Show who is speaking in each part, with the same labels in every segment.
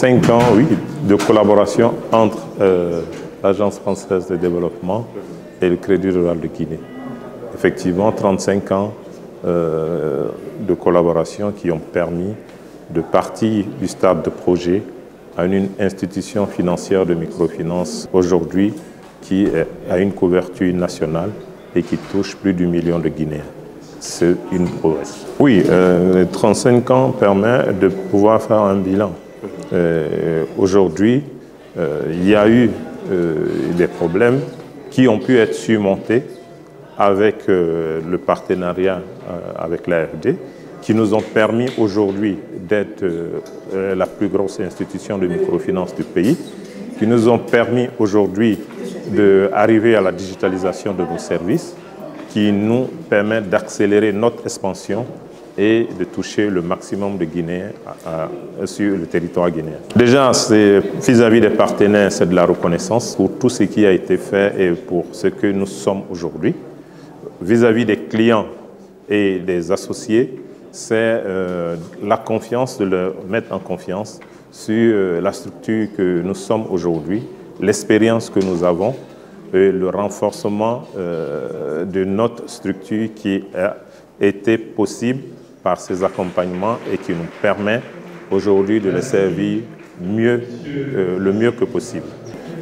Speaker 1: 5 ans, oui, de collaboration entre l'Agence française de développement et le Crédit rural de Guinée. Effectivement, 35 ans de collaboration qui ont permis de partir du stade de projet à une institution financière de microfinance aujourd'hui qui a une couverture nationale et qui touche plus d'1 million de Guinéens. C'est une prouesse. Oui, 35 ans permet de pouvoir faire un bilan. Aujourd'hui, il y a eu des problèmes qui ont pu être surmontés avec le partenariat avec l'AFD, qui nous ont permis aujourd'hui d'être la plus grosse institution de microfinance du pays, qui nous ont permis aujourd'hui d'arriver à la digitalisation de nos services, qui nous permet d'accélérer notre expansion et de toucher le maximum de Guinéens sur le territoire guinéen. Déjà, vis-à-vis des partenaires, c'est de la reconnaissance pour tout ce qui a été fait et pour ce que nous sommes aujourd'hui. Vis-à-vis des clients et des associés, c'est la confiance, de leur mettre en confiance sur la structure que nous sommes aujourd'hui, l'expérience que nous avons, et le renforcement de notre structure qui a été possible par ces accompagnements et qui nous permet aujourd'hui de les servir le mieux que possible.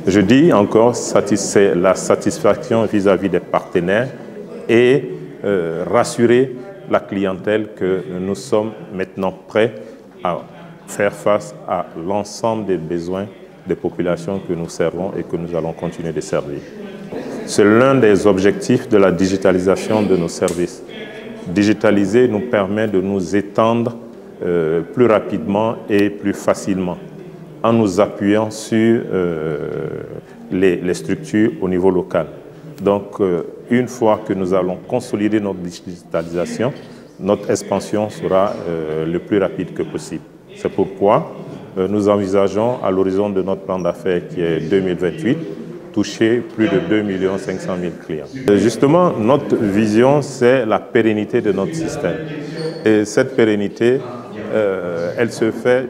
Speaker 1: Je dis encore, c'est la satisfaction vis-à-vis des partenaires et rassurer la clientèle que nous sommes maintenant prêts à faire face à l'ensemble des besoins des populations que nous servons et que nous allons continuer de servir. C'est l'un des objectifs de la digitalisation de nos services. Digitaliser nous permet de nous étendre plus rapidement et plus facilement en nous appuyant sur les structures au niveau local. Donc, une fois que nous allons consolider notre digitalisation, notre expansion sera le plus rapide que possible. C'est pourquoi nous envisageons, à l'horizon de notre plan d'affaires qui est 2028, toucher plus de 2 500 000 clients. Justement, notre vision, c'est la pérennité de notre système. Et cette pérennité, elle se fait...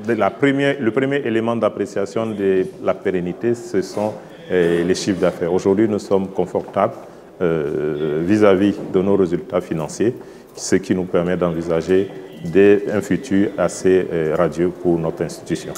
Speaker 1: Le premier élément d'appréciation de la pérennité, ce sont les chiffres d'affaires. Aujourd'hui, nous sommes confortables vis-à-vis de nos résultats financiers, ce qui nous permet d'envisager un futur assez radieux pour notre institution.